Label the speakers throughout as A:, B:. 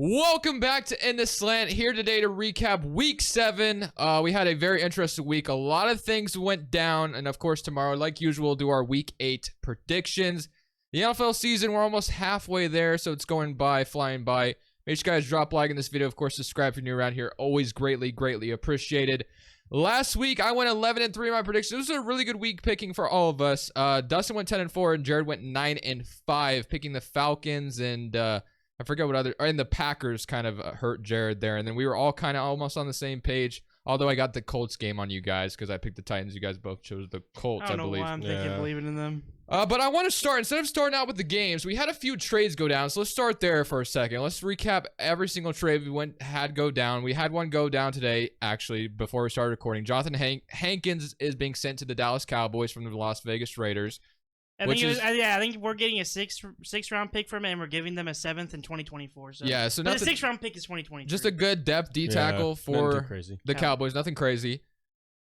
A: Welcome back to In the Slant, here today to recap Week 7. We had a very interesting week. A lot of things went down, and of course tomorrow, like usual, we'll do our Week 8 predictions. The NFL season, we're almost halfway there, so it's going by, flying by. Make sure you guys drop a like in this video. Of course, subscribe if you're new around here. Always greatly appreciated. Last week, I went 11-3 in my predictions. This was a really good week picking for all of us. Dustin went 10-4, and Jared went 9-5, picking the Falcons and... I forget what other, and the Packers kind of hurt Jared there. And then we were all kind of almost on the same page. Although I got the Colts game on you guys because I picked the Titans. You guys both chose the Colts, I believe.
B: I don't know why I'm believing in them.
A: But I want to start, instead of starting out with the games, we had a few trades go down. So let's start there for a second. Let's recap every single trade we had go down. We had one go down today, actually, before we started recording. Jonathan Hankins is being sent to the Dallas Cowboys from the Las Vegas Raiders.
B: I think we're getting a sixth round pick from it, and we're giving them a 7th in 2024. So
A: yeah, so
B: the 6th round pick is 2023.
A: Just a good depth D tackle for the Cowboys. Nothing crazy.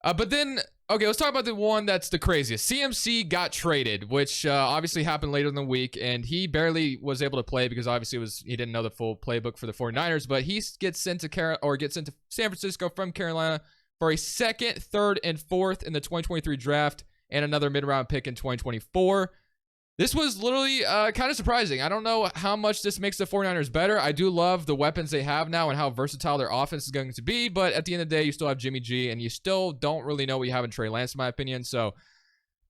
A: But then, okay, let's talk about the one that's the craziest. CMC got traded, which obviously happened later in the week, and he barely was able to play because obviously he didn't know the full playbook for the 49ers. But he gets sent to San Francisco from Carolina for a 2nd, 3rd, and 4th in the 2023 draft. And another mid-round pick in 2024. This was literally kind of surprising. I don't know how much this makes the 49ers better. I do love the weapons they have now and how versatile their offense is going to be. But at the end of the day, you still have Jimmy G, and you still don't really know what you have in Trey Lance, in my opinion. So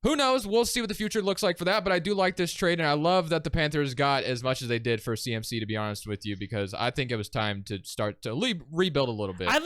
A: who knows? We'll see what the future looks like for that. But I do like this trade, and I love that the Panthers got as much as they did for CMC, to be honest with you, because I think it was time to start to rebuild a little bit.
B: I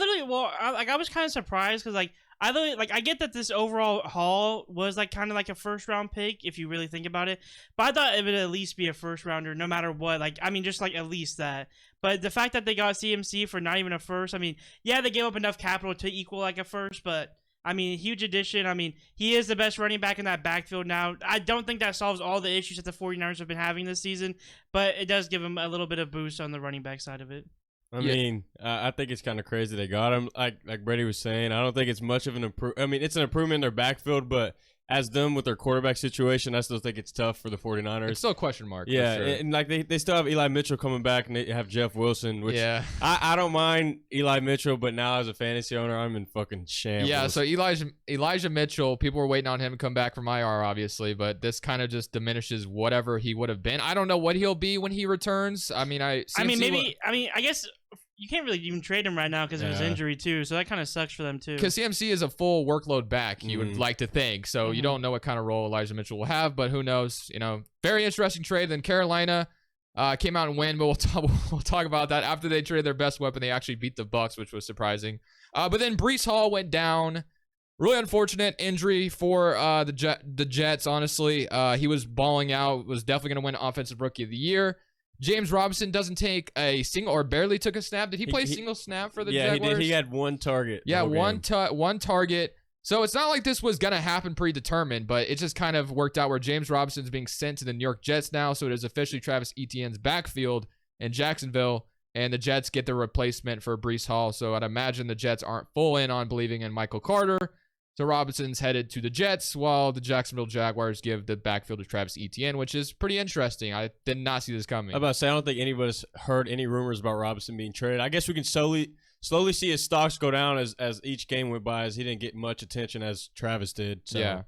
B: was kind of surprised because, I get that this overall haul was kind of like a first round pick if you really think about it, but I thought it would at least be a first rounder no matter what. Just at least that. But the fact that they got CMC for not even a first, yeah, they gave up enough capital to equal a first, but huge addition. He is the best running back in that backfield now. I don't think that solves all the issues that the 49ers have been having this season, but it does give them a little bit of boost on the running back side of it.
C: I think it's kind of crazy they got him. Like Brady was saying, I don't think it's much of an improvement. It's an improvement in their backfield, but as them with their quarterback situation, I still think it's tough for the 49ers.
A: It's still a question mark.
C: Yeah,
A: for sure.
C: And they still have Eli Mitchell coming back, and they have Jeff Wilson, which I don't mind Eli Mitchell, but now as a fantasy owner, I'm in fucking shambles.
A: Yeah, so Elijah Mitchell, people were waiting on him to come back from IR, obviously, but this kind of just diminishes whatever he would have been. I don't know what he'll be when he returns. I
B: guess you can't really even trade him right now because of his injury too, so that kind of sucks for them too.
A: Because CMC is a full workload back, you would like to think. So you don't know what kind of role Elijah Mitchell will have, but who knows? Very interesting trade. Then Carolina came out and win, but we'll talk about that after they traded their best weapon. They actually beat the Bucks, which was surprising. But then Breece Hall went down. Really unfortunate injury for the Jets. Honestly, he was balling out. Was definitely going to win Offensive Rookie of the Year. James Robinson doesn't take a single, or barely took a snap. Did he play a single snap for the Jaguars?
C: Yeah, he did. He had one target.
A: Yeah, one target. So it's not like this was going to happen predetermined, but it just kind of worked out where James Robinson's being sent to the New York Jets now. So it is officially Travis Etienne's backfield in Jacksonville, and the Jets get their replacement for Breece Hall. So I'd imagine the Jets aren't full in on believing in Michael Carter. So Robinson's headed to the Jets, while the Jacksonville Jaguars give the backfield to Travis Etienne, which is pretty interesting. I did not see this coming.
C: I'm about to say, I don't think anybody's heard any rumors about Robinson being traded. I guess we can slowly see his stocks go down as each game went by, as he didn't get much attention as Travis did. So.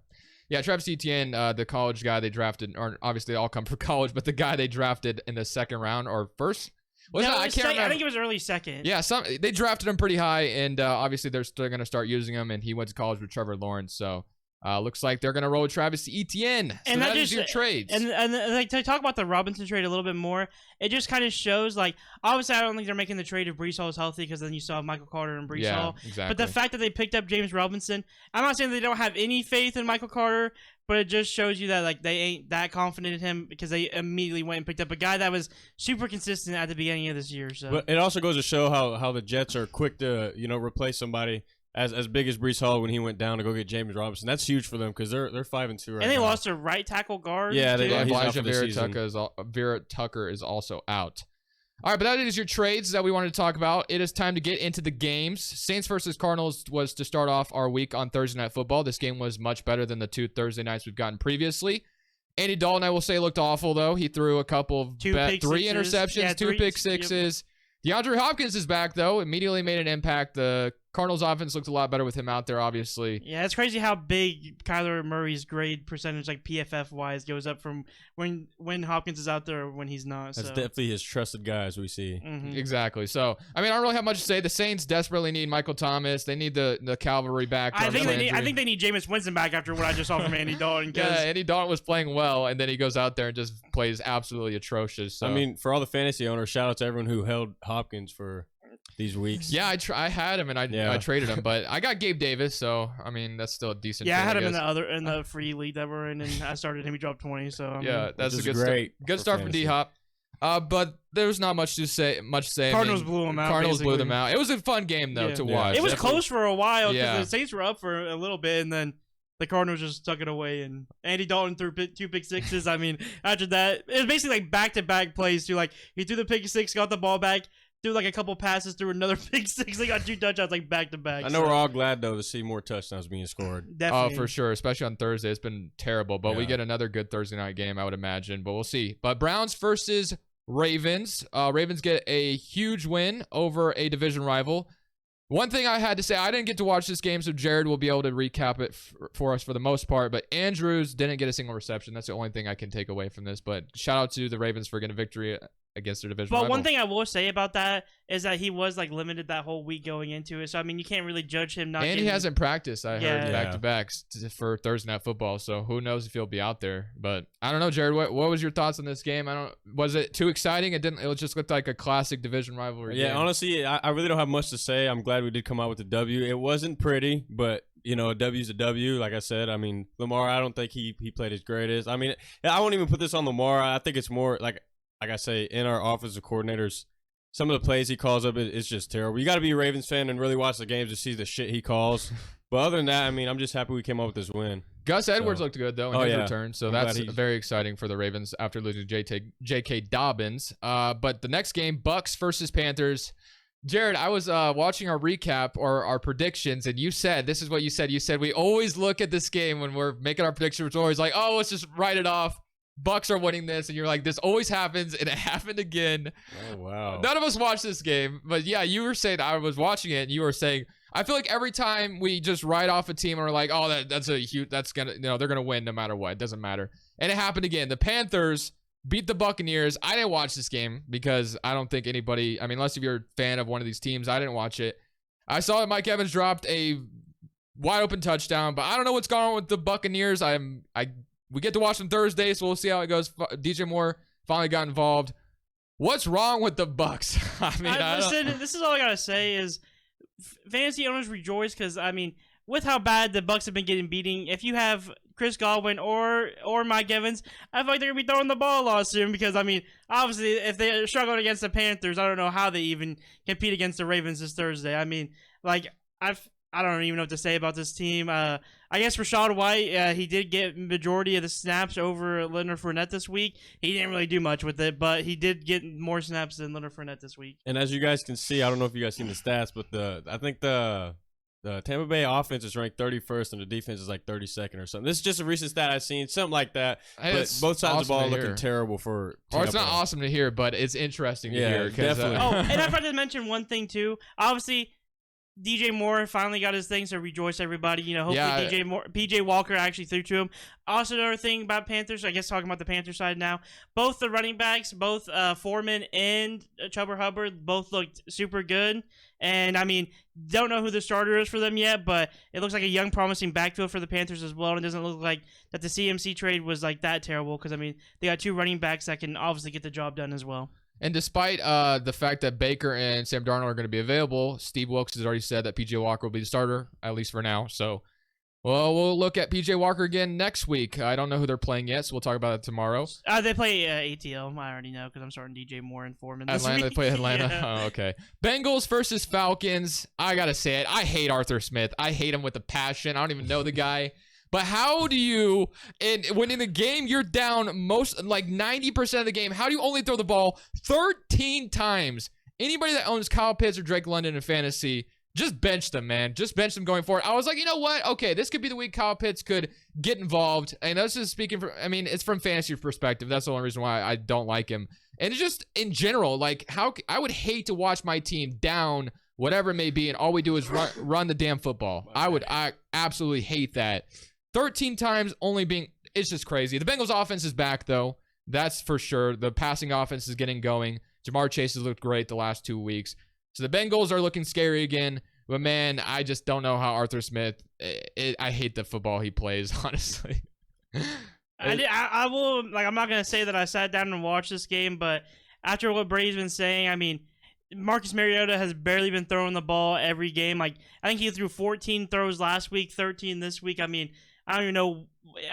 A: Yeah, Travis Etienne, the college guy they drafted, or obviously they all come from college, but the guy they drafted in the 2nd round or first.
B: I think it was early 2nd.
A: Yeah, they drafted him pretty high, and obviously they're still going to start using him, and he went to college with Trevor Lawrence, so looks like they're going to roll with Travis Etienne. So and that is your trades.
B: And to talk about the Robinson trade a little bit more, it just kind of shows, obviously I don't think they're making the trade if Breece Hall is healthy, because then you still have Michael Carter and Breece Hall.
A: Exactly.
B: But the fact that they picked up James Robinson, I'm not saying they don't have any faith in Michael Carter, but it just shows you that they ain't that confident in him, because they immediately went and picked up a guy that was super consistent at the beginning of this year. So,
C: but it also goes to show how the Jets are quick to replace somebody as big as Breece Hall when he went down to go get James Robinson. That's huge for them because they're 5-2 right now.
B: And they lost their right tackle guard.
C: Yeah,
A: Elijah Vera Tucker is also out. All right, but that is your trades that we wanted to talk about. It is time to get into the games. Saints versus Cardinals was to start off our week on Thursday Night Football. This game was much better than the 2 Thursday nights we've gotten previously. Andy Dalton, I will say, looked awful, though. He threw a couple of 3 interceptions, 2 pick sixes. DeAndre Hopkins is back, though. Immediately made an impact. The Cardinals offense looked a lot better with him out there, obviously.
B: Yeah, it's crazy how big Kyler Murray's grade percentage, like PFF-wise, goes up from when Hopkins is out there or when he's not.
C: That's
B: so.
C: definitely his trusted guy, as we see.
B: Mm-hmm.
A: Exactly. So, I mean, I don't really have much to say. The Saints desperately need Michael Thomas. They need the cavalry back.
B: I think they need Jameis Winston back after what I just saw from Andy Dalton.
A: Yeah, Andy Dalton was playing well, and then he goes out there and just plays absolutely atrocious. So.
C: I mean, for all the fantasy owners, shout out to everyone who held Hopkins for these weeks.
A: Yeah, I had him and I traded him, but I got Gabe Davis, so I mean that's still a decent.
B: Yeah,
A: trade,
B: I had him in the free league that we're in, and I started him. He dropped 20, so I mean,
A: that's a
C: good
A: good start for D Hop. But there's not much to say.
B: Cardinals blew them out.
A: Cardinals blew them out. It was a fun game though to watch.
B: It was close for a while because
A: Yeah.
B: the Saints were up for a little bit, and then the Cardinals just stuck it away. And Andy Dalton threw 2 pick sixes. I mean, after that, it was basically like back-to-back plays too. Like he threw the pick six, got the ball back, threw like a couple passes, threw another pick six. They got 2 touchdowns like back-to-back.
C: I know we're all glad though to see more touchdowns being scored.
B: Definitely.
A: Oh, for sure, especially on Thursday. It's been terrible, but we
C: Yeah.
A: get another good Thursday night game, I would imagine. But we'll see. But Browns versus Ravens. Ravens get a huge win over a division rival. One thing I had to say, I didn't get to watch this game, so Jared will be able to recap it for us for the most part. But Andrews didn't get a single reception. That's the only thing I can take away from this. But shout out to the Ravens for getting a victory against their division rival.
B: One thing I will say about that is that he was like limited that whole week going into it. So I mean, you can't really judge him not.
A: And he hasn't practiced. I
B: Yeah.
A: heard back to backs for Thursday Night Football. So who knows if he'll be out there? But I don't know, Jared. What was your thoughts on this game? Was it too exciting? It didn't. It just looked like a classic division rivalry.
C: Yeah,
A: game.
C: honestly, I really don't have much to say. I'm glad we did come out with the W. It wasn't pretty, but you know, a W's a W. Like I said, I mean, Lamar, I don't think he played his greatest. I mean, I won't even put this on Lamar. I think it's more like I say, in our offensive coordinators, some of the plays he calls up is just terrible. You got to be a Ravens fan and really watch the games to see the shit he calls. But other than that, I mean, I'm just happy we came up with this win.
A: Gus Edwards looked good, though, in his return. So
C: I'm
A: that's very exciting for the Ravens after losing J.K. Dobbins. But the next game, Bucks versus Panthers. Jared, I was watching our recap or our predictions, and you said, this is what you said. You said, we always look at this game when we're making our predictions. We're always like, oh, let's just write it off. Bucks are winning this, and you're like, this always happens, and it happened again.
C: Oh, wow.
A: None of us watched this game, but yeah, you were saying, I was watching it, and you were saying, I feel like every time we just write off a team and we're like, oh, that's gonna, they're gonna win no matter what. It doesn't matter. And it happened again. The Panthers beat the Buccaneers. I didn't watch this game because I don't think anybody, I mean, unless if you're a fan of one of these teams, I didn't watch it. I saw that Mike Evans dropped a wide open touchdown, but I don't know what's going on with the Buccaneers. We get to watch them Thursday, so we'll see how it goes. DJ Moore finally got involved. What's wrong with the Bucks? I mean,
B: listen, this is all I gotta say is fantasy owners rejoice because I mean, with how bad the Bucks have been getting beating, if you have Chris Godwin or Mike Evans, I feel like they're gonna be throwing the ball a lot soon because I mean, obviously, if they're struggling against the Panthers, I don't know how they even compete against the Ravens this Thursday. I mean, like I don't even know what to say about this team. I guess Rachaad White, he did get majority of the snaps over Leonard Fournette this week. He didn't really do much with it, but he did get more snaps than Leonard Fournette this week.
C: And as you guys can see, I don't know if you guys seen the stats, but I think the Tampa Bay offense is ranked 31st and the defense is like 32nd or something. This is just a recent stat I've seen, something like that. But both sides of the ball are looking terrible for Tampa.
A: Or it's not awesome to hear, but it's interesting to hear.
C: Definitely.
B: And I forgot to mention one thing too. Obviously, DJ Moore finally got his thing, so rejoice everybody. You know, hopefully PJ Walker actually threw to him. Also, another thing about Panthers, I guess talking about the Panthers side now, both the running backs, both Foreman and Chuba Hubbard, both looked super good. And I mean, don't know who the starter is for them yet, but it looks like a young, promising backfield for the Panthers as well. And it doesn't look like that the CMC trade was like that terrible because I mean, they got 2 running backs that can obviously get the job done as well.
A: And despite the fact that Baker and Sam Darnold are going to be available, Steve Wilkes has already said that P.J. Walker will be the starter, at least for now. So, well, we'll look at P.J. Walker again next week. I don't know who they're playing yet, so we'll talk about it tomorrow.
B: They play ATL. I already know because I'm starting DJ Moore and Foreman this
A: Atlanta,
B: week.
A: they play Atlanta?
B: Yeah.
A: Oh, okay. Bengals versus Falcons. I got to say it. I hate Arthur Smith. I hate him with a passion. I don't even know the guy. But how do you, when in the game you're down like 90% of the game, how do you only throw the ball 13 times? Anybody that owns Kyle Pitts or Drake London in fantasy, just bench them, man. Just bench them going forward. I was like, you know what? Okay, this could be the week Kyle Pitts could get involved. And that's just speaking from, I mean, it's from fantasy perspective. That's the only reason why I don't like him. And it's just in general, like how I would hate to watch my team down, whatever it may be, and all we do is run the damn football. I absolutely hate that. 13 times only being, it's just crazy. The Bengals offense is back though. That's for sure. The passing offense is getting going. Jamar Chase has looked great the last 2 weeks. So the Bengals are looking scary again. But, man, I just don't know how Arthur Smith I hate the football he plays, honestly.
B: I will, like, I'm not going to say that I sat down and watched this game, but after what Brady's been saying, I mean, Marcus Mariota has barely been throwing the ball every game. Like, I think he threw 14 throws last week, 13 this week. I mean, I don't even know.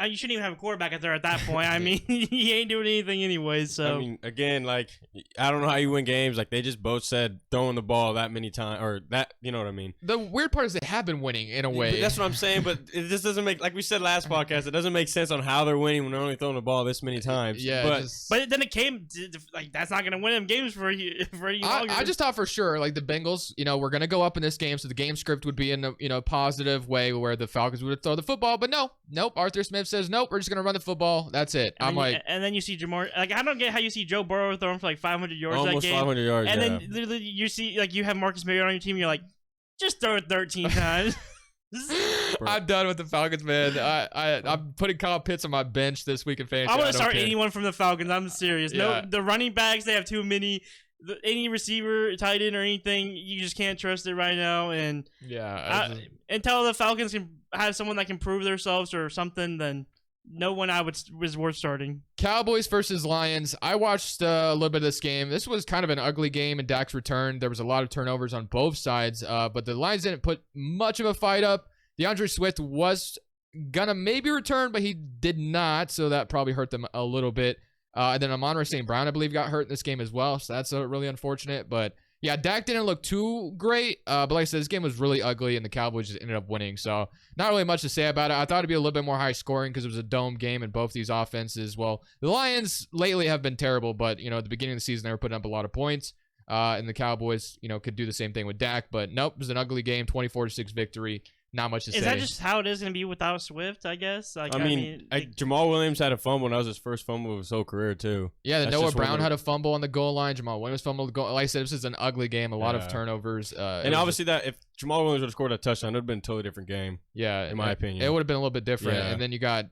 B: You shouldn't even have a quarterback out there at that point. I mean, he ain't doing anything anyway. So
C: I mean, again, like I don't know how you win games. Like they just both said throwing the ball that many times, or that, you know what I mean.
A: The weird part is they have been winning in a way.
C: But that's what I'm saying. But it just doesn't make, like we said last podcast, it doesn't make sense on how they're winning when they're only throwing the ball this many times.
A: Yeah,
B: but then it came like that's not gonna win them games for you.
A: I just thought for sure like the Bengals, you know, we're gonna go up in this game, so the game script would be in a positive way where the Falcons would throw the football. But nope. Arthur Smith says nope. We're just gonna run the football. That's it.
B: And then you see Jamar. Like I don't get how you see Joe Burrow throwing for like 500 yards
C: almost
B: that game.
C: 500 yards.
B: And then literally you see like you have Marcus Mariota on your team. And you're like, just throw it 13 times.
A: I'm done with the Falcons, man. I'm putting Kyle Pitts on my bench this week in fantasy.
B: I want to start anyone from the Falcons. I'm serious.
A: Yeah.
B: No, the running backs, they have too many. Any receiver, tight end, or anything, you just can't trust it right now. And until the Falcons can have someone that can prove themselves or something, then no one was worth starting.
A: Cowboys versus Lions. I watched a little bit of this game. This was kind of an ugly game in Dak's return. There was a lot of turnovers on both sides, but the Lions didn't put much of a fight up. DeAndre Swift was gonna maybe return, but he did not, so that probably hurt them a little bit. And then Amon-Ra St. Brown, I believe, got hurt in this game as well, so that's really unfortunate. But yeah, Dak didn't look too great, but like I said, this game was really ugly, and the Cowboys just ended up winning. So not really much to say about it. I thought it'd be a little bit more high scoring because it was a dome game, and both these offenses, well, the Lions lately have been terrible, but, you know, at the beginning of the season, they were putting up a lot of points, and the Cowboys, you know, could do the same thing with Dak. But nope, it was an ugly game, 24-6 victory. Not much to say.
B: Is that just how it is going to be without Swift, I guess? Like, I mean
C: Jamal Williams had a fumble, and that was his first fumble of his whole career, too.
A: Yeah, Noah Brown had a fumble on the goal line. Jamal Williams fumbled the goal. Like I said, this is an ugly game. A lot of turnovers.
C: And obviously, that if Jamal Williams would have scored a touchdown, it would have been a totally different game.
A: Yeah,
C: in my opinion.
A: It would have been a little bit different. Yeah. And then you got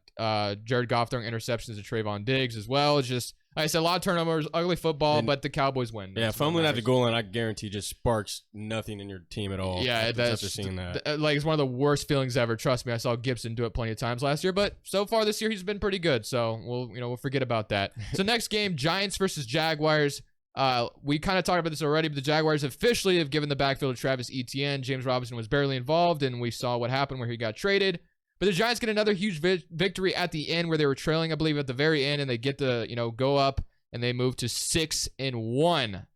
A: Jared Goff throwing interceptions to Trayvon Diggs as well. It's just, like I said, a lot of turnovers, ugly football, but the Cowboys win.
C: Yeah, fumbling at the goal line, I guarantee just sparks nothing in your team at all.
A: Yeah,
C: after seeing that.
A: Like, it's one of the worst feelings ever. Trust me, I saw Gibson do it plenty of times last year, but so far this year he's been pretty good. So we'll forget about that. So next game, Giants versus Jaguars. We kind of talked about this already, but the Jaguars officially have given the backfield to Travis Etienne. James Robinson was barely involved, and we saw what happened where he got traded. But the Giants get another huge victory at the end where they were trailing, I believe, at the very end, and they get to, go up, and they move to 6-1.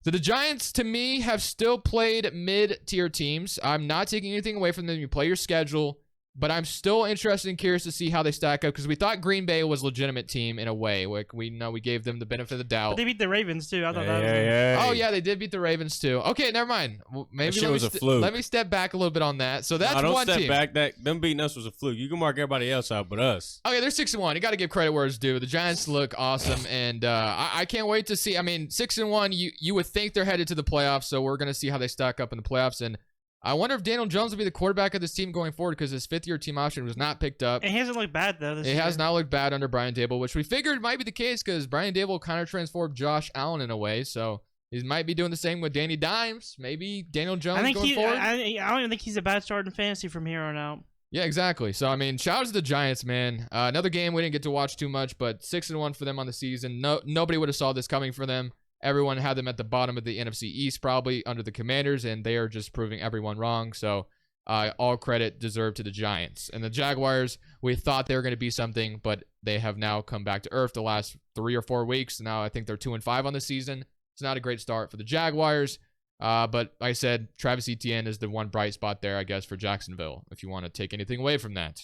A: So the Giants, to me, have still played mid-tier teams. I'm not taking anything away from them. You play your schedule, but I'm still interested and curious to see how they stack up because we thought Green Bay was a legitimate team in a way. Like, we gave them the benefit of the doubt.
B: But they beat the Ravens, too. I thought that was
A: Oh, yeah, they did beat the Ravens, too. Okay, never mind. Maybe
C: that was a fluke.
A: Let me step back a little bit on that. So that's one team.
C: Don't step back. Them beating us was a fluke. You can mark everybody else out but us.
A: Okay, they're 6-1. You got to give credit where it's due. The Giants look awesome, and I can't wait to see. I mean, 6-1, you would think they're headed to the playoffs, so we're going to see how they stack up in the playoffs, and I wonder if Daniel Jones will be the quarterback of this team going forward because his fifth-year team option was not picked up.
B: And he hasn't looked bad, though.
A: It has not looked bad under Brian Daboll, which we figured might be the case because Brian Daboll kind of transformed Josh Allen in a way. So he might be doing the same with Danny Dimes. Maybe Daniel Jones going forward.
B: I don't even think he's a bad start in fantasy from here on out.
A: Yeah, exactly. So, I mean, shout out to the Giants, man. Another game we didn't get to watch too much, but 6-1 for them on the season. Nobody would have saw this coming for them. Everyone had them at the bottom of the NFC East, probably under the Commanders, and they are just proving everyone wrong. So all credit deserved to the Giants. And the Jaguars, we thought they were going to be something, but they have now come back to earth the last 3 or 4 weeks. Now I think they're 2-5 on the season. It's not a great start for the Jaguars. But like I said, Travis Etienne is the one bright spot there, I guess, for Jacksonville, if you want to take anything away from that.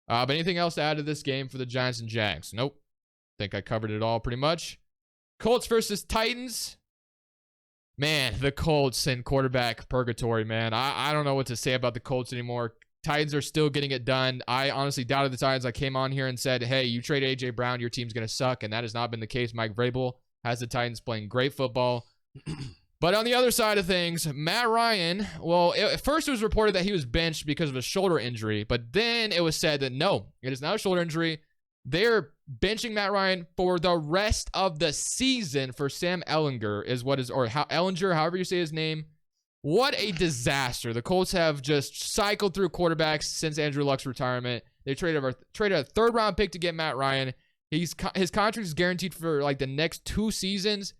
A: But anything else to add to this game for the Giants and Jags? Nope. I think I covered it all pretty much. Colts versus Titans. Man, the Colts and quarterback purgatory, man. I don't know what to say about the Colts anymore. Titans are still getting it done. I honestly doubted the Titans. I came on here and said, hey, you trade A.J. Brown, your team's going to suck, and that has not been the case. Mike Vrabel has the Titans playing great football. But on the other side of things, Matt Ryan, well, at first it was reported that he was benched because of a shoulder injury, but then it was said that no, it is not a shoulder injury. They're benching Matt Ryan for the rest of the season for Sam Ehlinger Ehlinger, however you say his name. What a disaster. The Colts have just cycled through quarterbacks since Andrew Luck's retirement. They traded a third-round pick to get Matt Ryan. His contract is guaranteed for like the next 2 seasons.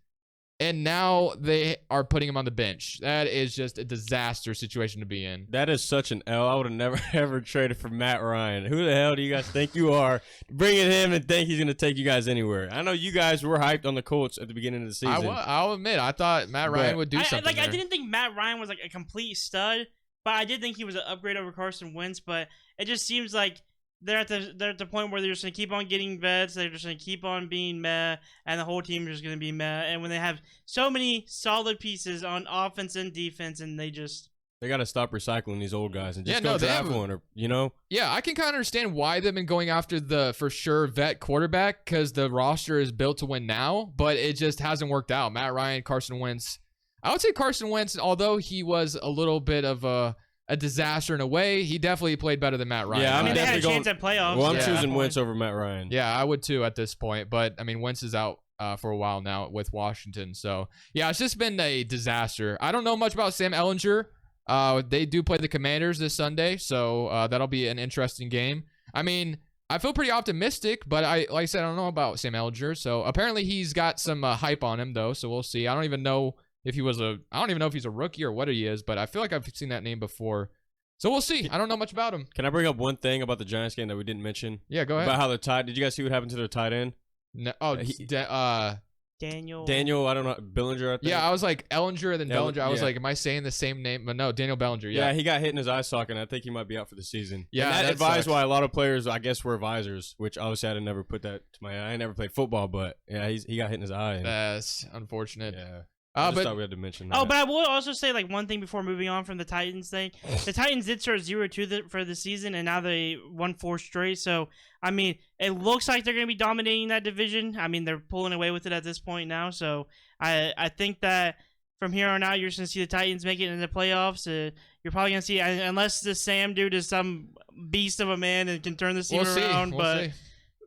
A: And now they are putting him on the bench. That is just a disaster situation to be in.
C: That is such an L. I would have never, ever traded for Matt Ryan. Who the hell do you guys think you are? Bringing him and think he's going to take you guys anywhere. I know you guys were hyped on the Colts at the beginning of the season.
A: I'll admit, I thought Matt Ryan would do something.
B: I didn't think Matt Ryan was like a complete stud, but I did think he was an upgrade over Carson Wentz. But it just seems like they're at the point where they're just going to keep on getting vets. They're just going to keep on being meh, and the whole team is just going to be meh. And when they have so many solid pieces on offense and defense, and they got to
C: stop recycling these old guys and just go draft one, or you know.
A: Yeah, I can kind of understand why they've been going after the for sure vet quarterback because the roster is built to win now, but it just hasn't worked out. Matt Ryan, Carson Wentz. I would say Carson Wentz, although he was a little bit of a disaster in a way, he definitely played better than Matt Ryan.
B: Yeah, I mean, they had a chance at playoffs.
C: Well, I'm choosing Wentz over Matt Ryan.
A: Yeah, I would too at this point. But, I mean, Wentz is out for a while now with Washington. So, yeah, it's just been a disaster. I don't know much about Sam Ehlinger. They do play the Commanders this Sunday, so that'll be an interesting game. I mean, I feel pretty optimistic, but like I said, I don't know about Sam Ehlinger. So, apparently he's got some hype on him, though, so we'll see. I don't even know if he's a rookie or what he is, but I feel like I've seen that name before. So we'll see. I don't know much about him.
C: Can I bring up one thing about the Giants game that we didn't mention?
A: Yeah, go ahead.
C: About how did you guys see what happened to their tight end?
A: No,
B: Daniel,
C: I don't know, Bellinger, I think.
A: Yeah, I was like Ehlinger and then Bellinger. I was like, am I saying the same name? But no, Daniel Bellinger, yeah.
C: Yeah, he got hit in his eye socket, and I think he might be out for the season.
A: Yeah,
C: and that advised why a lot of players, I guess, wear visors, which obviously I didn't never put that to my eye. I never played football, but yeah, he got hit in his eye.
A: That's unfortunate.
C: Yeah. I just thought we had to mention that.
B: Oh, but I will also say like one thing before moving on from the Titans thing. The Titans did start 0-2 for the season, and now they won 4 straight. So, I mean, it looks like they're going to be dominating that division. I mean, they're pulling away with it at this point now. So, I think that from here on out, you're just going to see the Titans make it in the playoffs. You're probably going to see, unless this Sam dude is some beast of a man and can turn the team around. We'll see.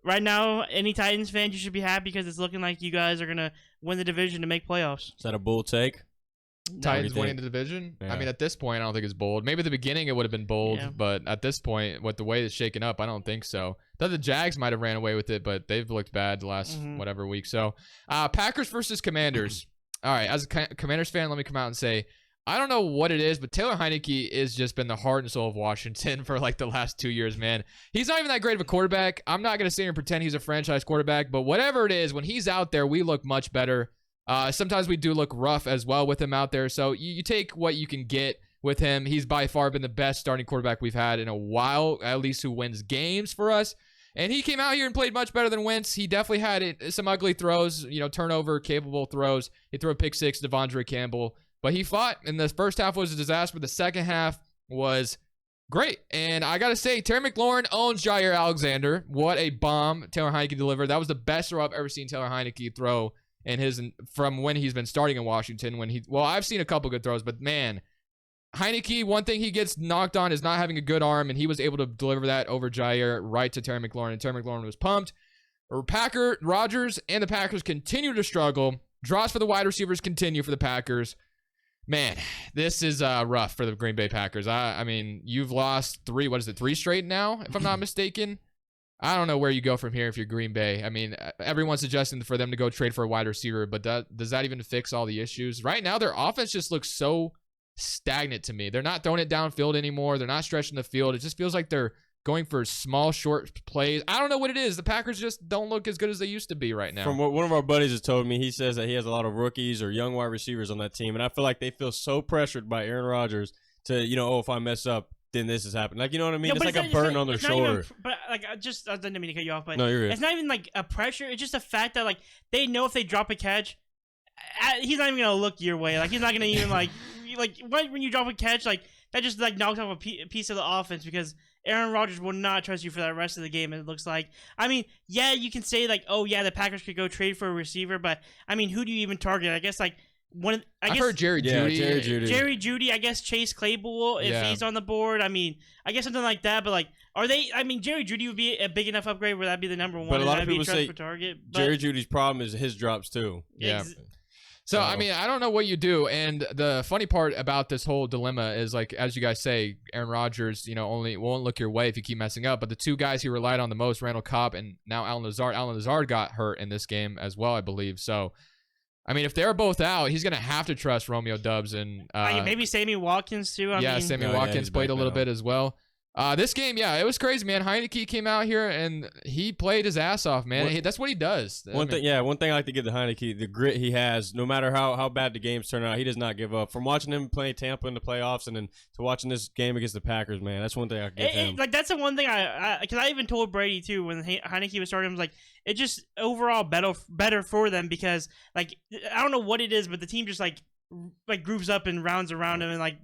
B: Right now, any Titans fan, you should be happy because it's looking like you guys are going to win the division to make playoffs.
C: Is that a bold take?
A: Titans winning the division? Yeah. I mean, at this point, I don't think it's bold. Maybe at the beginning it would have been bold, but at this point, with the way it's shaken up, I don't think so. Thought the Jags might have ran away with it, but they've looked bad the last whatever week. So, Packers versus Commanders. All right, as a Commanders fan, let me come out and say, I don't know what it is, but Taylor Heineke has just been the heart and soul of Washington for like the last 2 years, man. He's not even that great of a quarterback. I'm not going to sit here and pretend he's a franchise quarterback, but whatever it is, when he's out there, we look much better. Sometimes we do look rough as well with him out there. So you take what you can get with him. He's by far been the best starting quarterback we've had in a while, at least who wins games for us. And he came out here and played much better than Wentz. He definitely had some ugly throws, turnover capable throws. He threw a pick six to Devondre Campbell. But he fought, and the first half was a disaster, but the second half was great. And I got to say, Terry McLaurin owns Jair Alexander. What a bomb Taylor Heineke delivered. That was the best throw I've ever seen Taylor Heineke throw from when he's been starting in Washington. I've seen a couple good throws, but man, Heineke, one thing he gets knocked on is not having a good arm, and he was able to deliver that over Jair right to Terry McLaurin, and Terry McLaurin was pumped. Rodgers and the Packers continue to struggle. Draws for the wide receivers continue for the Packers. Man, this is rough for the Green Bay Packers. I mean, you've lost 3 straight now, if I'm not mistaken? I don't know where you go from here if you're Green Bay. I mean, everyone's suggesting for them to go trade for a wide receiver, but does that even fix all the issues? Right now, their offense just looks so stagnant to me. They're not throwing it downfield anymore. They're not stretching the field. It just feels like they're going for small, short plays. I don't know what it is. The Packers just don't look as good as they used to be right now.
C: From what one of our buddies has told me, he says that he has a lot of rookies or young wide receivers on that team, and I feel like they feel so pressured by Aaron Rodgers to, if I mess up, then this has happened. Like, you know what I mean? It's like a burden on their shoulder.
B: I didn't mean to cut you off, but
C: no, you're good.
B: It's not even like a pressure. It's just a fact that like they know if they drop a catch, he's not even gonna look your way. Like he's not gonna even like when you drop a catch, like that just like knocked off a piece of the offense because Aaron Rodgers will not trust you for that rest of the game. It looks like. I mean, yeah, you can say like, oh yeah, the Packers could go trade for a receiver, but I mean, who do you even target? I guess like I've
A: heard Jerry Jeudy.
B: Jerry Jeudy. I guess Chase Claypool if he's on the board. I mean, I guess something like that. But like, are they? I mean, Jerry Jeudy would be a big enough upgrade where that'd be the number one.
C: But a lot of people say
B: target.
C: Jerry Judy's problem is his drops too.
A: Yeah. So, I mean, I don't know what you do. And the funny part about this whole dilemma is, like, as you guys say, Aaron Rodgers, only won't look your way if you keep messing up. But the two guys he relied on the most, Randall Cobb and now Allen Lazard got hurt in this game as well, I believe. So, I mean, if they're both out, he's going to have to trust Romeo Doubs. And
B: maybe Sammy Watkins, too.
A: Sammy Watkins played a little bit as well. This game, it was crazy, man. Heineke came out here and he played his ass off, man. That's what he does.
C: One thing I like to give to Heineke, the grit he has, no matter how bad the games turn out, he does not give up. From watching him play Tampa in the playoffs and then to watching this game against the Packers, man, that's one thing I give him.
B: Like that's the one thing because I even told Brady too when Heineke was starting, I was like, it just overall better for them because like I don't know what it is, but the team just like groups up and rounds around him and like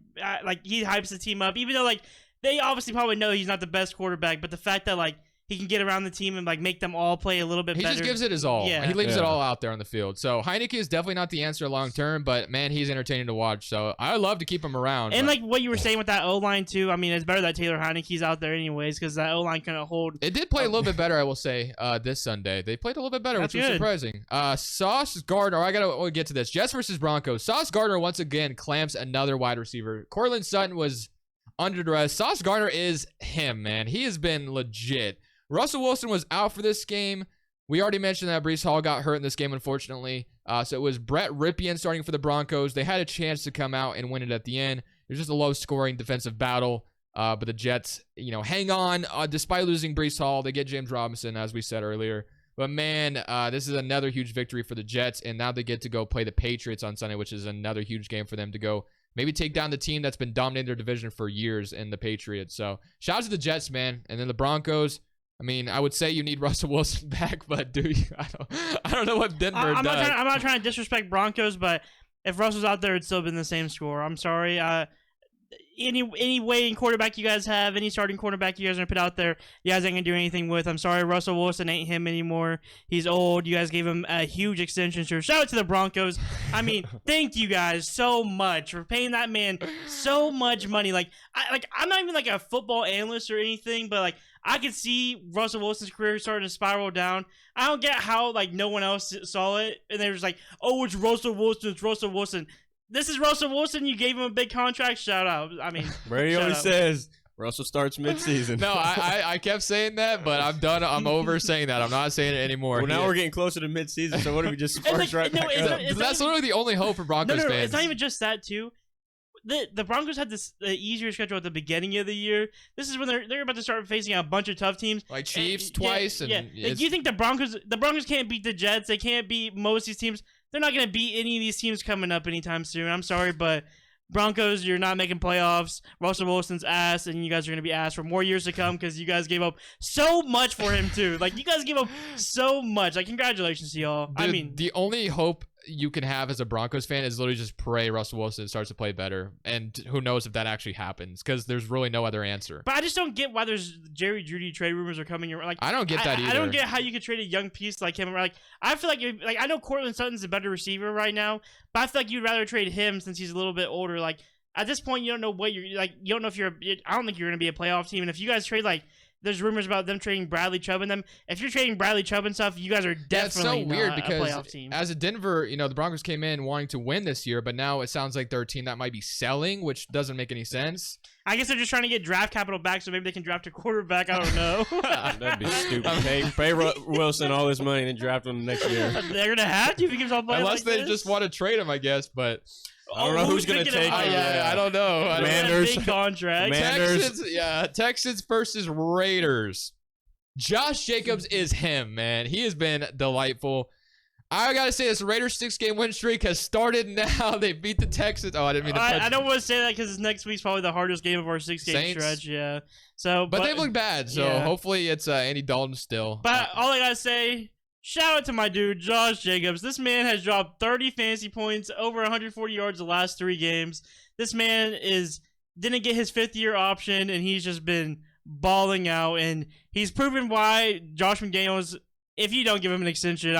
B: he hypes the team up, even though like. They obviously probably know he's not the best quarterback, but the fact that like he can get around the team and like make them all play a little bit better.
A: He just gives it his all. Yeah. He leaves it all out there on the field. So Heineke is definitely not the answer long term, but man, he's entertaining to watch. So I love to keep him around.
B: And like what you were saying with that O-line too, I mean, it's better that Taylor Heineke's out there anyways because that O-line couldn't hold.
A: It did play a little bit better, I will say, this Sunday. They played a little bit better, which was surprising. Sauce Gardner, I got to get to this. Jets versus Broncos. Sauce Gardner once again clamps another wide receiver. Cortland Sutton was under duress. Sauce Gardner is him, man. He has been legit. Russell Wilson was out for this game. We already mentioned that Breece Hall got hurt in this game, unfortunately. So it was Brett Rypien starting for the Broncos. They had a chance to come out and win it at the end. It was just a low-scoring defensive battle. But the Jets, hang on. Despite losing Breece Hall, they get James Robinson, as we said earlier. But, man, this is another huge victory for the Jets. And now they get to go play the Patriots on Sunday, which is another huge game for them to go maybe take down the team that's been dominating their division for years in the Patriots. So shout out to the Jets, man. And then the Broncos. I mean, I would say you need Russell Wilson back, but do you? I don't know what Denver does.
B: I'm not trying to disrespect Broncos, but if Russell's out there, it'd still been the same score. I'm sorry. Any waiting quarterback you guys have, any starting quarterback you guys are going to put out there, you guys ain't going to do anything with. I'm sorry, Russell Wilson ain't him anymore. He's old. You guys gave him a huge extension. So shout out to the Broncos. I mean, thank you guys so much for paying that man so much money. I'm not even like a football analyst or anything, but like I could see Russell Wilson's career starting to spiral down. I don't get how like no one else saw it, and they were just like, oh, it's Russell Wilson, it's Russell Wilson. This is Russell Wilson. You gave him a big contract. Shout out. I mean,
C: Brady always says Russell starts midseason.
A: No, I kept saying that, but I'm done. I'm over saying that. I'm not saying it anymore.
C: Well, now we're getting closer to midseason, so what if we just sparks right back up?
A: That's literally the only hope for Broncos fans.
B: It's not even just that, too. The Broncos had this easier schedule at the beginning of the year. This is when they're about to start facing a bunch of tough teams.
A: Like Chiefs twice.
B: Yeah. Like, you think the Broncos can't beat the Jets? They can't beat most of these teams. They're not going to beat any of these teams coming up anytime soon. I'm sorry, but Broncos, you're not making playoffs. Russell Wilson's ass, and you guys are going to be ass for more years to come because you guys gave up so much for him, too. Like, you guys gave up so much. Like, congratulations to y'all.
A: Dude, I mean, the only hope you can have as a Broncos fan is literally just pray Russell Wilson starts to play better. And who knows if that actually happens because there's really no other answer.
B: But I just don't get why there's Jerry Jeudy trade rumors are coming around. Like,
A: I don't get that either.
B: I don't get how you could trade a young piece like him. Like, I feel like I know Cortland Sutton's a better receiver right now, but I feel like you'd rather trade him since he's a little bit older. Like, at this point, you don't know what you're like. You don't know if I don't think you're going to be a playoff team. And if you guys trade there's rumors about them trading Bradley Chubb and them. If you're trading Bradley Chubb and stuff, you guys are definitely not a playoff team.
A: As a Denver, the Broncos came in wanting to win this year, but now it sounds like they're a team that might be selling, which doesn't make any sense.
B: I guess they're just trying to get draft capital back so maybe they can draft a quarterback. I don't know.
C: That'd be stupid. Pay Wilson all this money and then draft him next year.
B: They're going to have to if he keeps on playing
A: unless they just want to trade him, I guess, but...
C: I don't know who's going to take him.
A: I don't know.
C: Commanders.
B: Big contract.
A: Texans versus Raiders. Josh Jacobs is him, man. He has been delightful. I got to say, this Raiders 6-game win streak has started now. They beat the Texans. Oh, I didn't mean to
B: I don't want to say that because next week's probably the hardest game of our 6-game stretch. Yeah. So,
A: but they look bad, so hopefully it's Andy Dalton still.
B: But all I got to say, Shout out to my dude, Josh Jacobs. This man has dropped 30 fantasy points, over 140 yards the last 3 games. This man didn't get his 5th-year option, and he's just been balling out. And he's proven why Josh McDaniels, if you don't give him an extension,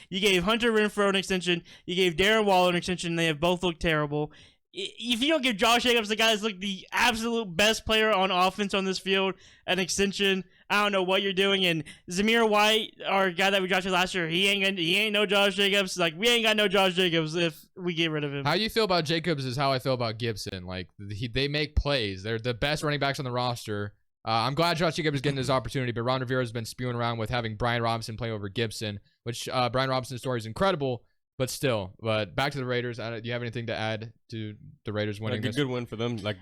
B: you gave Hunter Renfrow an extension, you gave Darren Waller an extension, and they have both looked terrible. If you don't give Josh Jacobs, the guy that's like the absolute best player on offense on this field, an extension, I don't know what you're doing. And Zamir White, our guy that we drafted last year, he ain't no Josh Jacobs. Like, we ain't got no Josh Jacobs if we get rid of him.
A: How you feel about Jacobs is how I feel about Gibson. Like, they make plays. They're the best running backs on the roster. I'm glad Josh Jacobs is getting his opportunity, but Ron Rivera has been spewing around with having Brian Robinson play over Gibson, which Brian Robinson's story is incredible. But still, back to the Raiders. Do you have anything to add to the Raiders winning this?
C: A good win for them. Like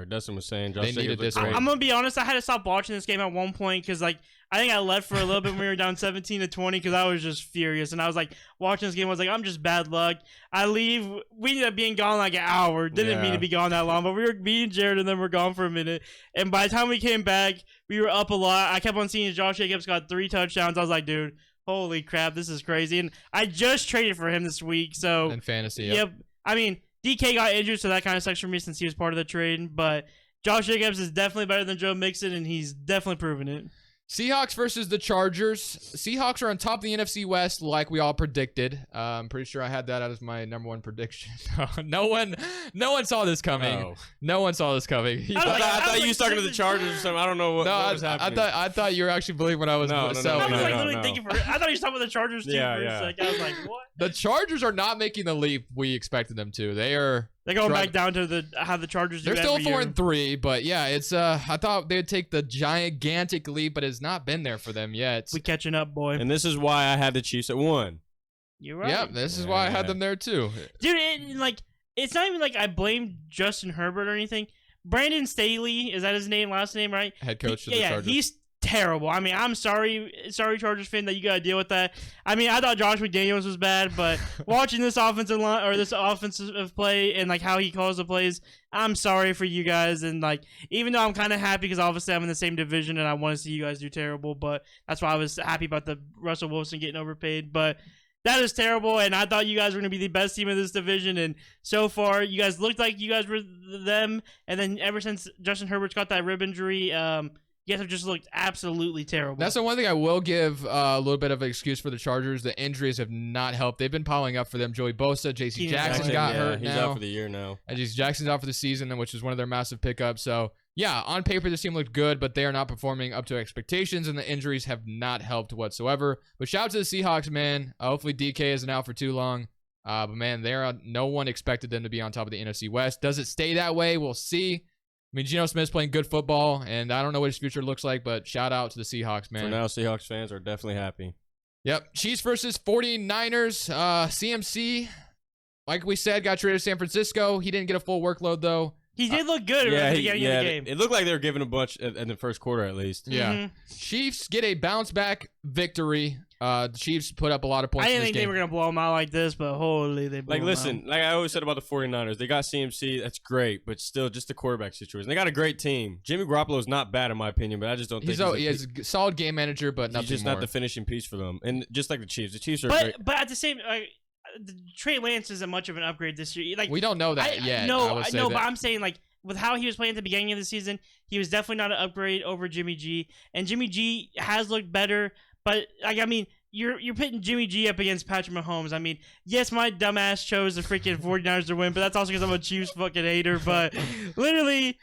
C: Dustin was saying, Josh
A: they needed this.
B: I'm going to be honest. I had to stop watching this game at one point because, like, I think I left for a little bit when we were down 17-20 because I was just furious. And I was like, watching this game, I was like, I'm just bad luck. I leave. We ended up being gone like an hour. Didn't mean to be gone that long, but me and Jared and then were gone for a minute. And by the time we came back, we were up a lot. I kept on seeing Josh Jacobs got 3 touchdowns. I was like, dude, holy crap, this is crazy. And I just traded for him this week. So
A: in fantasy,
B: yep. I mean, DK got injured, so that kind of sucks for me since he was part of the trade. But Josh Jacobs is definitely better than Joe Mixon, and he's definitely proven it.
A: Seahawks versus the Chargers. Seahawks are on top of the NFC West like we all predicted. I'm pretty sure I had that as my number 1 prediction. No one saw this coming. No one saw this coming.
C: I thought you were talking to the Chargers or something. I don't know what was happening.
A: I thought you were actually believing what I was selling.
B: Thinking I thought you were talking about the Chargers too for a second. I was like, what?
A: The Chargers are not making the leap we expected them to. They're
B: going back down to how the Chargers do.
A: They're still 4-3, but yeah, it's I thought they'd take the gigantic leap, but it's not been there for them yet.
B: We catching up, boy.
C: And this is why I had the Chiefs at 1.
B: You're right.
A: Yeah, this is why I had them there too.
B: Dude, it's not even like I blame Justin Herbert or anything. Brandon Staley, is that his last name, right?
A: Head coach of the Chargers.
B: He's terrible. I mean, I'm sorry Chargers fan that you got to deal with that. I mean, I thought Josh McDaniels was bad, but watching this offensive line or this offensive play and like how he calls the plays, I'm sorry for you guys. And like, even though I'm kind of happy because obviously I'm in the same division and I want to see you guys do terrible, but that's why I was happy about the Russell Wilson getting overpaid. But that is terrible, and I thought you guys were going to be the best team in this division, and so far, you guys looked like you guys were them, and then ever since Justin Herbert's got that rib injury, you guys have just looked absolutely terrible.
A: That's the one thing I will give a little bit of an excuse for the Chargers. The injuries have not helped. They've been piling up for them. Joey Bosa, J.C. Jackson got hurt
C: he's
A: now.
C: Out for the year now.
A: And J.C. Jackson's out for the season, which is one of their massive pickups. So, yeah, on paper, this team looked good, but they are not performing up to expectations, and the injuries have not helped whatsoever. But shout out to the Seahawks, man. Hopefully DK isn't out for too long. But, man, no one expected them to be on top of the NFC West. Does it stay that way? We'll see. I mean, Geno Smith's playing good football, and I don't know what his future looks like, but shout out to the Seahawks, man.
C: For now, Seahawks fans are definitely happy.
A: Yep. Chiefs versus 49ers. CMC, like we said, got traded to San Francisco. He didn't get a full workload, though.
B: He did look good at the beginning of the game.
C: It looked like they were giving a bunch in the first quarter, at least.
A: Yeah.
B: Mm-hmm.
A: Chiefs get a bounce-back victory. The Chiefs put up a lot of points.
B: I didn't think they were going to blow them out like this, but holy, they blew them out.
C: Like I always said about the 49ers, they got CMC, that's great, but still just the quarterback situation. They got a great team. Jimmy Garoppolo is not bad in my opinion, but I just don't think
A: he's a solid game manager, but nothing
C: He's just
A: more.
C: not the finishing piece for them. And just like the Chiefs are great.
B: But at the same Trey Lance isn't much of an upgrade this year. Like,
A: we don't know that yet.
B: But I'm saying, like, with how he was playing at the beginning of the season, he was definitely not an upgrade over Jimmy G. And Jimmy G has looked better, but like, I mean, you're pitting Jimmy G up against Patrick Mahomes. I mean, yes, my dumbass chose the freaking 49ers to win, but that's also because I'm a Chiefs fucking hater. But literally,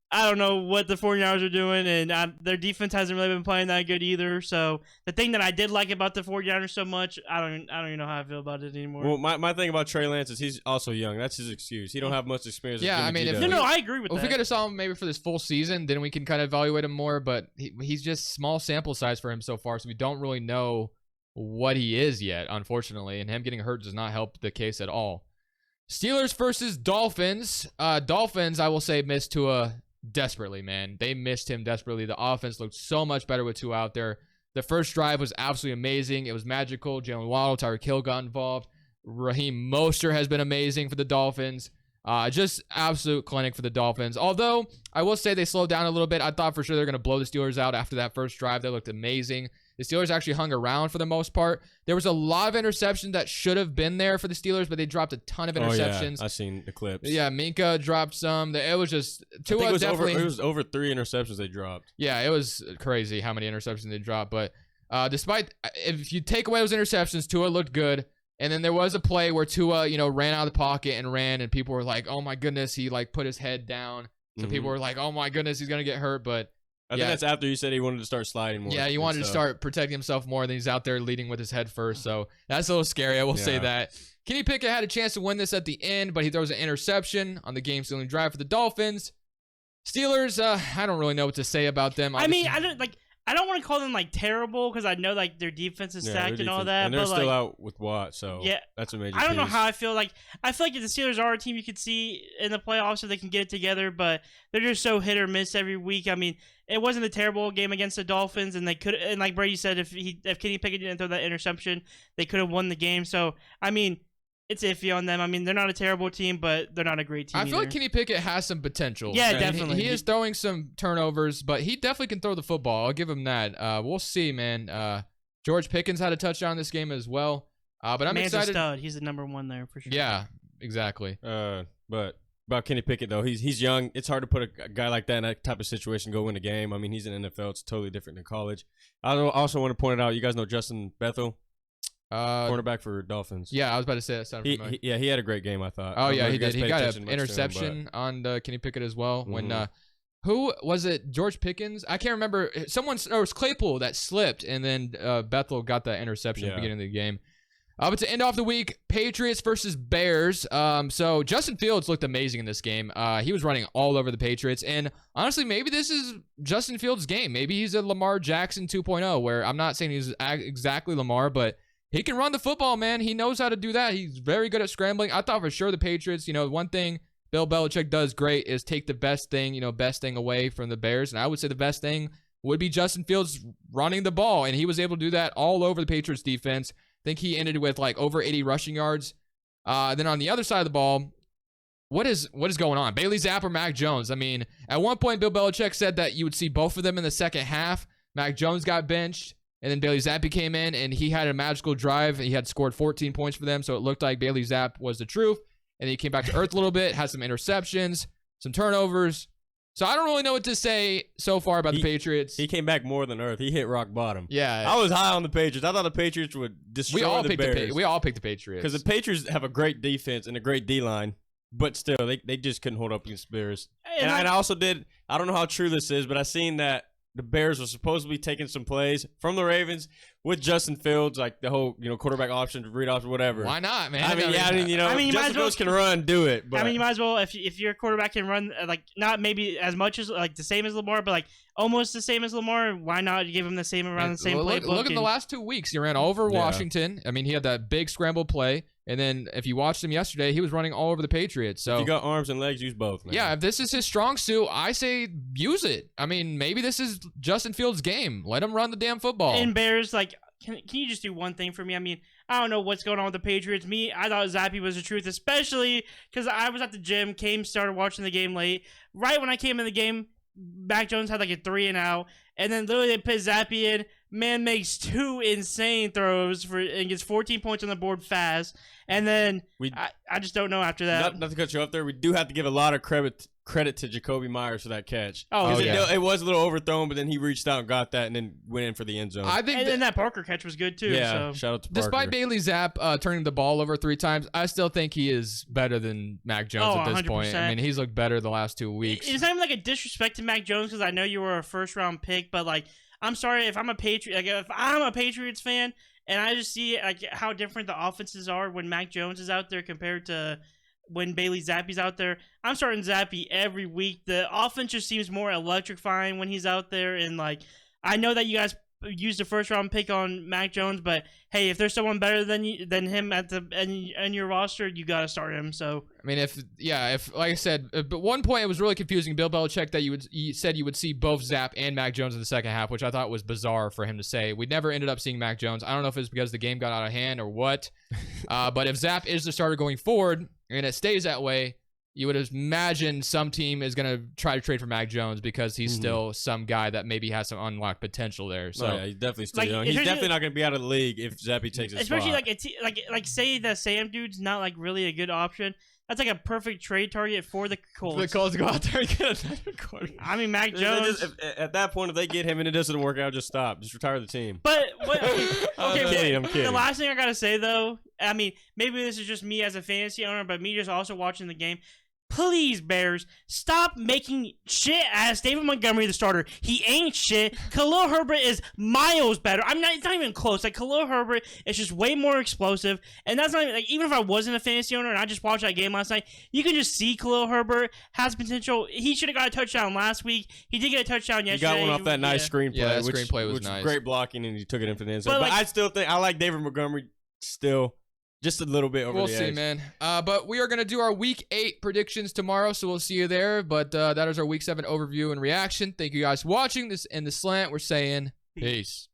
B: I don't know what the 49ers are doing, and their defense hasn't really been playing that good either. So the thing that I did like about the 49ers so much, I don't even know how I feel about it anymore.
C: Well, my thing about Trey Lance is he's also young. That's his excuse. He don't have much experience.
A: Yeah, I mean,
B: I agree with that.
A: If we could have saw him maybe for this full season, then we can kind of evaluate him more. But he's just small sample size for him so far, so we don't really know what he is yet, unfortunately. And him getting hurt does not help the case at all. Steelers versus Dolphins. Dolphins, I will say, missed Tua desperately, man. They missed him desperately. The offense looked so much better with Tua out there. The first drive was absolutely amazing. It was magical. Jalen Waddle, Tyreek Hill got involved. Raheem Mostert has been amazing for the Dolphins. Just absolute clinic for the Dolphins. Although, I will say they slowed down a little bit. I thought for sure they were going to blow the Steelers out after that first drive. They looked amazing. The Steelers actually hung around for the most part. There was a lot of interceptions that should have been there for the Steelers, but they dropped a ton of interceptions.
C: Oh, yeah. I seen the clips.
A: Yeah, Minka dropped some. It was just Tua definitely.
C: It was over 3 interceptions they dropped.
A: Yeah, it was crazy how many interceptions they dropped. But despite, if you take away those interceptions, Tua looked good. And then there was a play where Tua, ran out of the pocket and ran, and people were like, "Oh my goodness," he like put his head down. So people were like, "Oh my goodness, he's gonna get hurt." But
C: I think that's after he said he wanted to start sliding more.
A: Yeah, he wanted to start protecting himself more. Than he's out there leading with his head first. So that's a little scary. I will say that. Kenny Pickett had a chance to win this at the end, but he throws an interception on the game-sealing drive for the Dolphins. Steelers, I don't really know what to say about them.
B: Obviously. I mean, I don't want to call them terrible because I know their defense is stacked and all that.
C: And they're
B: but
C: still out with Watt, so that's a major.
B: I don't know how I feel. I feel like if the Steelers are a team you could see in the playoffs if they can get it together, but they're just so hit or miss every week. I mean, it wasn't a terrible game against the Dolphins, and they could. And like Brady said, if Kenny Pickett didn't throw that interception, they could have won the game. So I mean, it's iffy on them. I mean, they're not a terrible team, but they're not a great team.
A: I feel like Kenny Pickett has some potential.
B: Yeah, definitely.
A: He is throwing some turnovers, but he definitely can throw the football. I'll give him that. We'll see, man. George Pickens had a touchdown in this game as well. But I'm excited.
B: A stud. He's the number 1 there for sure.
A: Yeah, exactly.
C: But about Kenny Pickett, though, he's young. It's hard to put a guy like that in that type of situation go win a game. I mean, he's in the NFL. It's totally different than college. I also want to point it out. You guys know Justin Bethel? Cornerback for Dolphins.
A: Yeah, I was about to say that.
C: He had a great game, I thought.
A: Oh, yeah, he did. He got an interception on Kenny Pickett as well. When who was it? George Pickens? I can't remember. It was Claypool that slipped, and then Bethel got that interception at the beginning of the game. But to end off the week, Patriots versus Bears. So Justin Fields looked amazing in this game. He was running all over the Patriots. And honestly, maybe this is Justin Fields' game. Maybe he's a Lamar Jackson 2.0, where I'm not saying he's exactly Lamar, but he can run the football, man. He knows how to do that. He's very good at scrambling. I thought for sure the Patriots, one thing Bill Belichick does great is take the best thing away from the Bears. And I would say the best thing would be Justin Fields running the ball. And he was able to do that all over the Patriots defense. I think he ended with over 80 rushing yards. Then on the other side of the ball, what is going on? Bailey Zapp or Mac Jones? I mean, at one point, Bill Belichick said that you would see both of them in the second half. Mac Jones got benched. And then Bailey Zappi came in, and he had a magical drive. He had scored 14 points for them, so it looked like Bailey Zapp was the truth. And then he came back to earth a little bit, had some interceptions, some turnovers. So I don't really know what to say so far about the Patriots.
C: He came back more than earth. He hit rock bottom.
A: Yeah.
C: I was high on the Patriots. I thought the Patriots would destroy the Bears.
A: We all picked the Patriots.
C: Because the Patriots have a great defense and a great D-line, but still, they just couldn't hold up against the Bears. And I also did, I don't know how true this is, but I seen that the Bears were supposedly taking some plays from the Ravens with Justin Fields, like the whole, quarterback option, read option, whatever.
A: Why not, man?
C: Justin Fields can run, do it. But.
B: I mean, you might as well, if your quarterback can run, not maybe as much as, the same as Lamar, but, almost the same as Lamar, why not give him the same playbook?
A: Look at the last 2 weeks. He ran over Washington. I mean, he had that big scramble play. And then if you watched him yesterday, he was running all over the Patriots. So
C: if you got arms and legs, use both, man.
A: Yeah, if this is his strong suit, I say use it. I mean, maybe this is Justin Fields' game. Let him run the damn football.
B: And Bears, can you just do one thing for me? I mean, I don't know what's going on with the Patriots. I thought Zappy was the truth, especially because I was at the gym, started watching the game late. Right when I came in the game, Mac Jones had a 3-and-out, and then literally they put Zappy in. Man makes 2 insane throws and gets 14 points on the board fast. And then I just don't know after that.
C: Not to cut you off there, we do have to give a lot of credit to Jacoby Myers for that catch.
B: Oh, yeah.
C: It was a little overthrown, but then he reached out and got that and then went in for the end zone.
A: I think
B: and that Parker catch was good too.
C: Yeah, shout out to Parker.
A: Despite Bailey Zapp turning the ball over 3 times, I still think he is better than Mac Jones at this
B: 100%.
A: point. I mean, he's looked better the last 2 weeks.
B: It's not even a disrespect to Mac Jones because I know you were a first-round pick, but I'm sorry if I'm a Patriot. If I'm a Patriots fan and I just see how different the offenses are when Mac Jones is out there compared to when Bailey Zappi's out there. I'm starting Zappy every week. The offense just seems more electrifying when he's out there. And I know that you guys used a first-round pick on Mac Jones, but hey, if there's someone better than him in your roster, you got to start him. So
A: I mean, if like I said, at one point it was really confusing. Bill Belichick that you said you would see both Zapp and Mac Jones in the second half, which I thought was bizarre for him to say. We never ended up seeing Mac Jones. I don't know if it's because the game got out of hand or what, but if Zapp is the starter going forward and it stays that way, you would imagine some team is going to try to trade for Mac Jones because he's still some guy that maybe has some unlocked potential there. So
C: yeah, he's definitely still young. He's definitely not going to be out of the league if Zappy takes his spot.
B: Especially like say the Sam dude's not like really a good option. That's like a perfect trade target for the Colts.
A: The Colts go out there and get another quarterback.
B: I mean, Mac Jones.
C: At that point, if they get him and it doesn't work out, just stop. Just retire the team.
B: But
C: I'm kidding.
B: The last thing I gotta say though, I mean, maybe this is just me as a fantasy owner, but me just also watching the game. Please, Bears, stop making shit as David Montgomery the starter. He ain't shit. Khalil Herbert is miles better. It's not even close. Like, Khalil Herbert is just way more explosive. And that's not even, like, even if I wasn't a fantasy owner and I just watched that game last night, you can just see Khalil Herbert has potential. He should have got a touchdown last week. He did get a touchdown yesterday.
C: He got one off that nice screenplay.
A: Yeah, that screenplay was nice.
C: Great blocking, and he took it in for the end zone. But I still think I like David Montgomery still. Just a little bit over the edge.
A: We'll see, man. But we are going to do our Week 8 predictions tomorrow, so we'll see you there. But that is our Week 7 overview and reaction. Thank you guys for watching this in the Slant. We're saying peace.